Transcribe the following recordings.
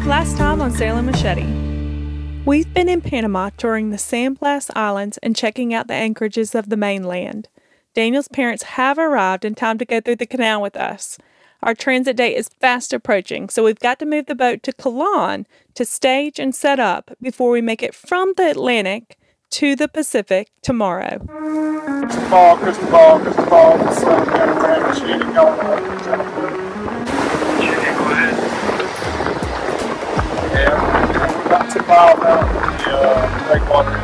Last time on Sailing Machete. We've been in Panama touring the Sandblast Islands and checking out the anchorages of the mainland. Daniel's parents have arrived in time to go through the canal with us. Our transit date is fast approaching, so we've got to move the boat to Colon to stage and set up before we make it from the Atlantic to the Pacific tomorrow. Crystal ball, the sun got a machine going. Yeah, we're about 2 miles out the breakwater.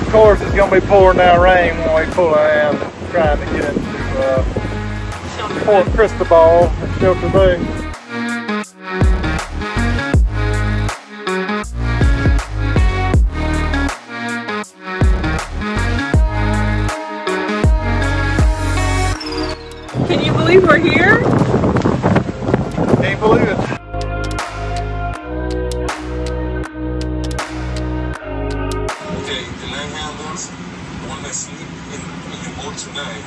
Of course, it's going to be pouring down rain when we pull in, trying to get into Port Cristobal and Shelter Bay. Can you believe we're here? Can't believe it. Okay, the land handlers, the one that's sleep in your boat tonight,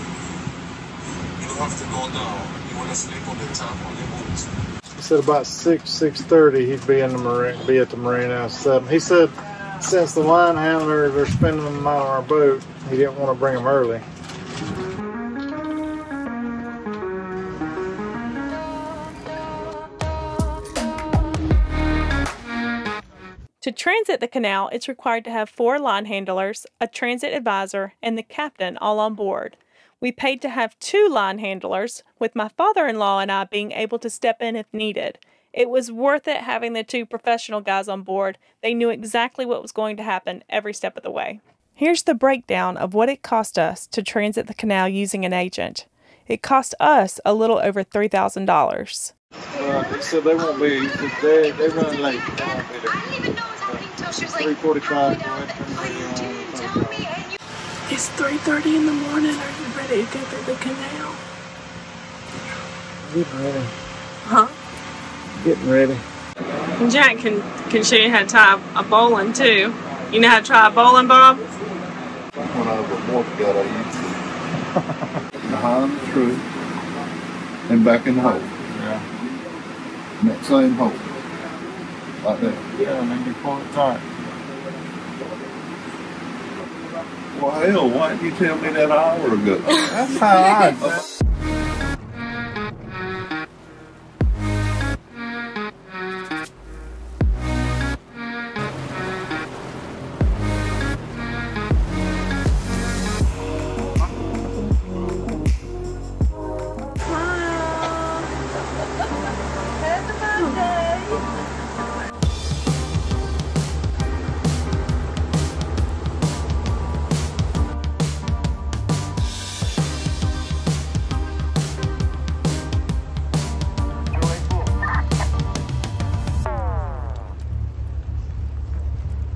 you don't have to go down. You want to sleep on the top of the boat. He said about 6:30 he'd be in the marine, be at the marina at 7. He said since the line handlers are spending the night on our boat, he didn't want to bring them early. To transit the canal, it's required to have 4 line handlers, a transit advisor, and the captain all on board. We paid to have 2 line handlers, with my father-in-law and I being able to step in if needed. It was worth it having the 2 professional guys on board. They knew exactly what was going to happen every step of the way. Here's the breakdown of what it cost us to transit the canal using an agent. It cost us a little over $3,000. They said they won't be, they run late. They won't be there. 3:45. It's 3:30 in the morning. Are you ready to go through the canal? Getting ready. Huh? Getting ready. Jack can show you how to tie a bowline too. You know how to tie a bowline, Bob? When I was a boy, God, I used to. Behind the tree and back in the hole. Yeah. In that same hole. Like that. Yeah, and then you pull it tight. Well, hell, why didn't you tell me that an hour ago? That's how I do it.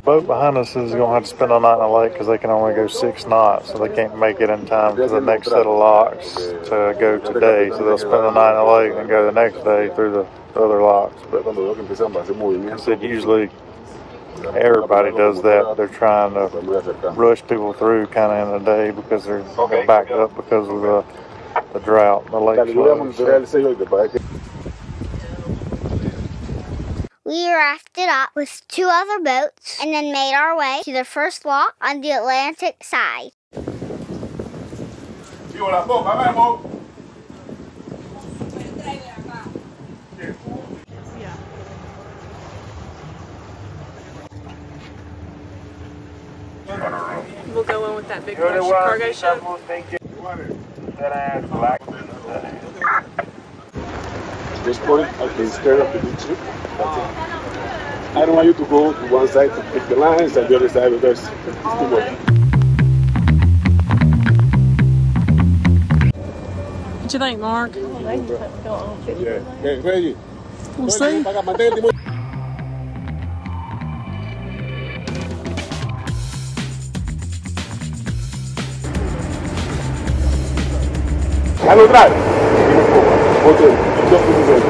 Boat behind us is going to have to spend the night in the lake because they can only go 6 knots, so they can't make it in time for the next set of locks to go today. So they'll spend the night in the lake and go the next day through the other locks. But I said usually everybody does that. They're trying to rush people through kind of in the day because they're backed up because of the drought, the lake flows. We rafted up with 2 other boats and then made our way to the first lock on the Atlantic side. We'll go in with that big cargo ship. Just put it at the stern of the beach. That's it. I don't want you to go to one side to pick the lines and the other side because it's too much. What you think, Mark? Yeah. Okay, ready? We'll see. Hello, drive. Okay, just put it in.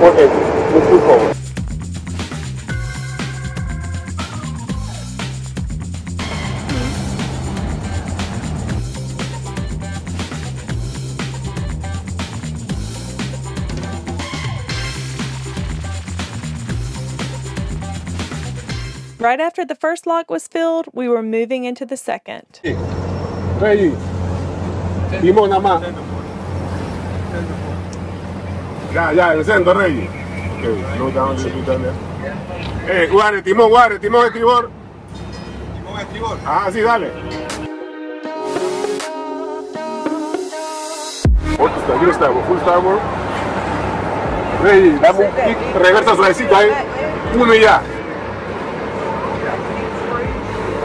Okay, let's move forward. Right after the first lock was filled, we were moving into the second. Ready. Timón nada más. Ya, el centro, ready. Okay, slow down, slow down there. Guarde, timón, estribor. Timón, estribor. Ah, sí, dale. Full starboard. Ready, dame un kick, reversa suavecito ahí. Uno y ya.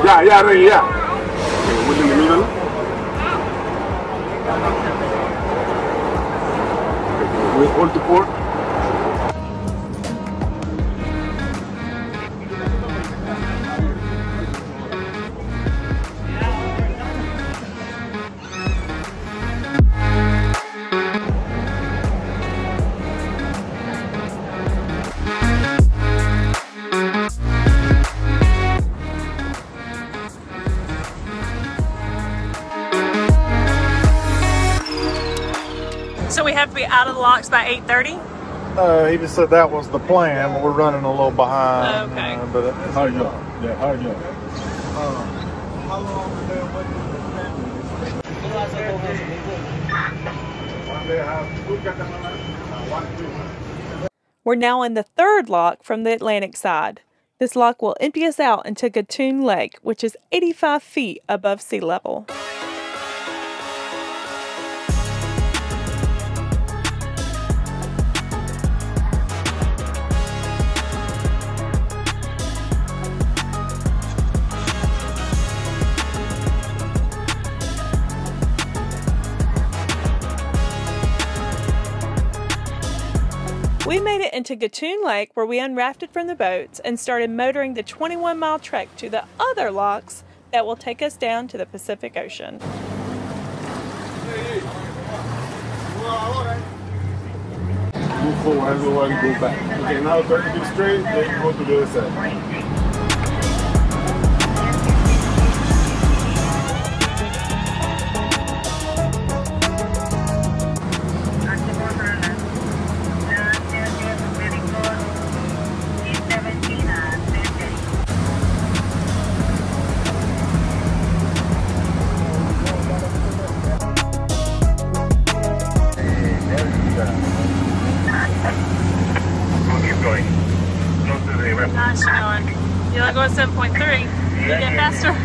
Ya, ready, ya. Okay, wheel in the middle. Okay, wheel all to port. So we have to be out of the locks by 8:30? He just said that was the plan, but we're running a little behind. Okay. But Hard job. Yeah, hard job. How long are they waiting for the We're now in the third lock from the Atlantic side. This lock will empty us out into Gatun Lake, which is 85 feet above sea level. We made it into Gatun Lake where we unrafted from the boats and started motoring the 21-mile trek to the other locks that will take us down to the Pacific Ocean. Move forward, everyone go back. Okay, now turn to the straight, then go to the other side. Nice going. You like going 7.3? You get faster?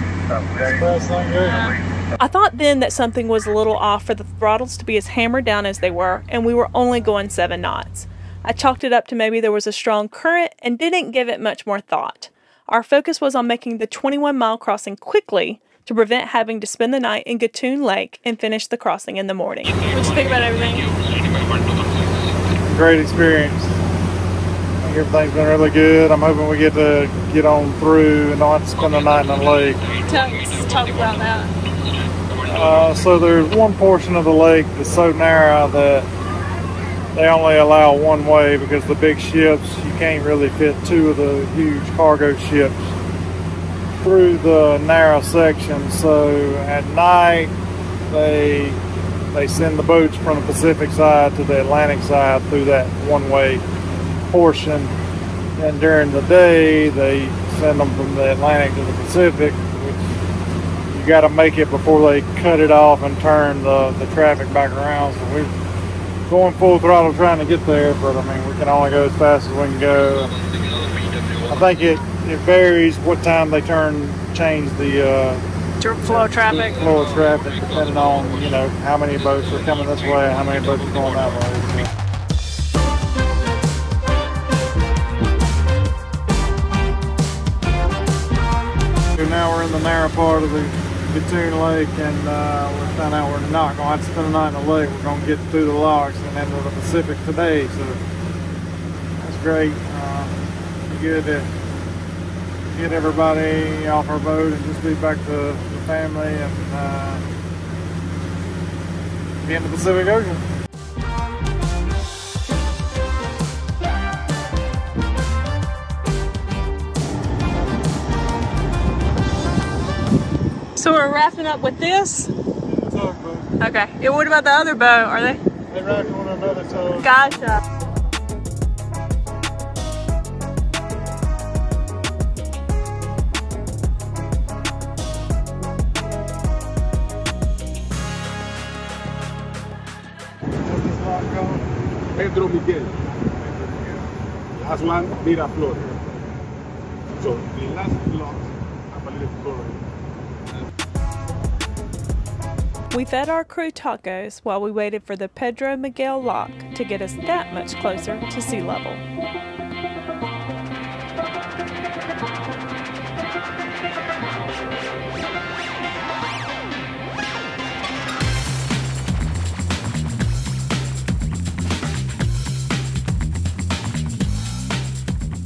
I thought then that something was a little off for the throttles to be as hammered down as they were, and we were only going 7 knots. I chalked it up to maybe there was a strong current and didn't give it much more thought. Our focus was on making the 21-mile crossing quickly to prevent having to spend the night in Gatun Lake and finish the crossing in the morning. What did you think about everything? Great experience. I think everything's been really good. I'm hoping we get to get on through and not have to spend the night in the lake. Talk about that. So there's one portion of the lake that's so narrow that they only allow one way because the big ships, you can't really fit 2 of the huge cargo ships through the narrow section. So at night they send the boats from the Pacific side to the Atlantic side through that one-way portion, and during the day they send them from the Atlantic to the Pacific, which you got to make it before they cut it off and turn the traffic back around. So we're going full throttle trying to get there, but I mean we can only go as fast as we can go. I think it varies what time they change the Flow of traffic. Flow of traffic, depending on how many boats are coming this way and how many boats are going that way. So now we're in the narrow part of the Gatun Lake, and we found out we're not going to have to spend the night in the lake. We're going to get through the locks and into the Pacific today, so that's great. It's good to get everybody off our boat and just be back to the family and be in the Pacific Ocean. So we're rafting up with this? Okay. And what about the other boat? Are they? They're rafting on another tug. Gotcha. Miguel. Last one, Miraflores. So the last lock, I believe, Florida. We fed our crew tacos while we waited for the Pedro Miguel lock to get us that much closer to sea level.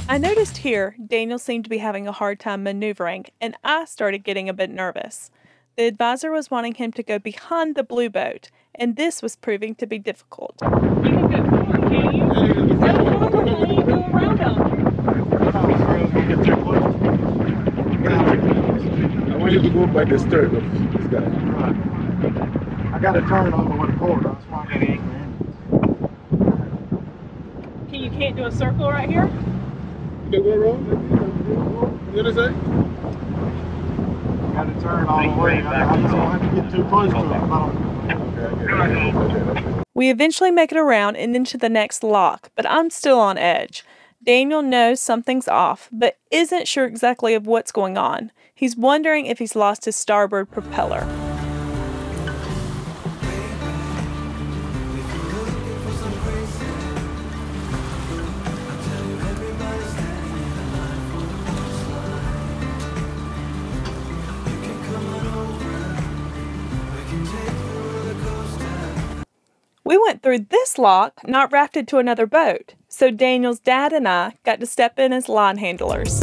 I noticed here Daniel seemed to be having a hard time maneuvering, and I started getting a bit nervous. The advisor was wanting him to go behind the blue boat, and this was proving to be difficult. You can go forward, can't you? Go forward and then you go around them. I want you to go by the stern of this guy. Right. I got to turn all the way forward. That's why I got You can't do a circle right here? You can go around. You understand? Got to turn all the way. I don't have to get too close to it. We eventually make it around and into the next lock, but I'm still on edge. Daniel knows something's off, but isn't sure exactly of what's going on. He's wondering if he's lost his starboard propeller. We went through this lock, not rafted to another boat, so Daniel's dad and I got to step in as line handlers.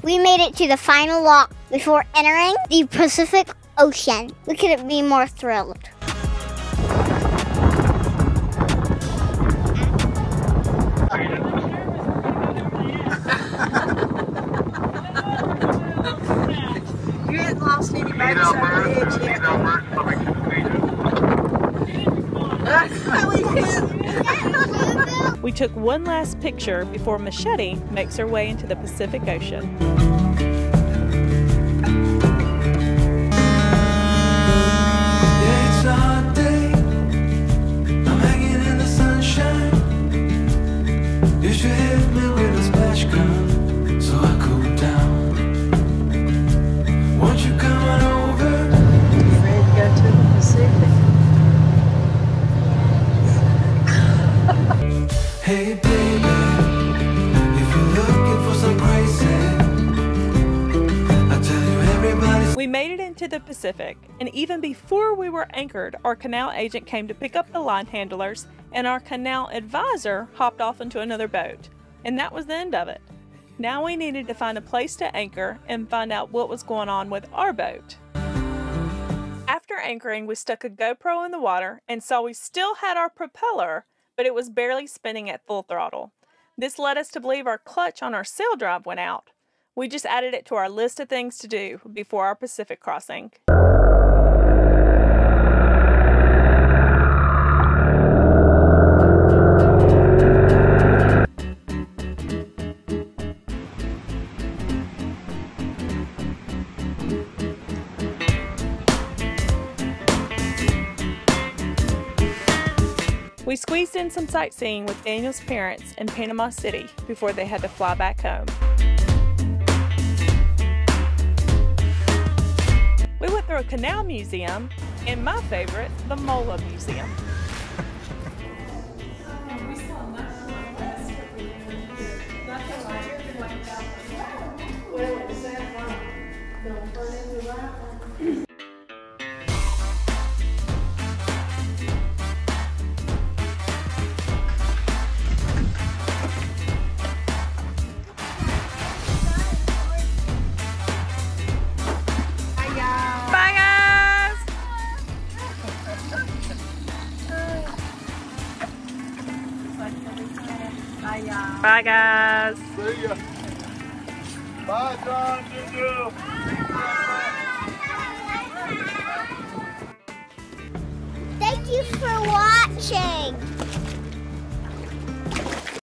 We made it to the final lock before entering the Pacific Ocean. We couldn't be more thrilled. You hadn't lost any babies over the edge yet. We took one last picture before Machete makes her way into the Pacific Ocean. It's a hot day. I'm hanging in the sunshine. You should hit me with a splash gun so I cool down. Won't you come on over? You ready to go to the Pacific? Hey baby, if you're looking for some crazy, I tell you everybody's. We made it into the Pacific, and even before we were anchored, our canal agent came to pick up the line handlers, and our canal advisor hopped off into another boat. And that was the end of it. Now we needed to find a place to anchor and find out what was going on with our boat. After anchoring, we stuck a GoPro in the water and saw we still had our propeller, but it was barely spinning at full throttle. This led us to believe our clutch on our SAILDRIVE went out. We just added it to our list of things to do before our Pacific crossing. We squeezed in some sightseeing with Daniel's parents in Panama City before they had to fly back home. We went through a canal museum and my favorite, the Mola Museum. Bye, guys. See ya. Bye, John. Good deal. for watching.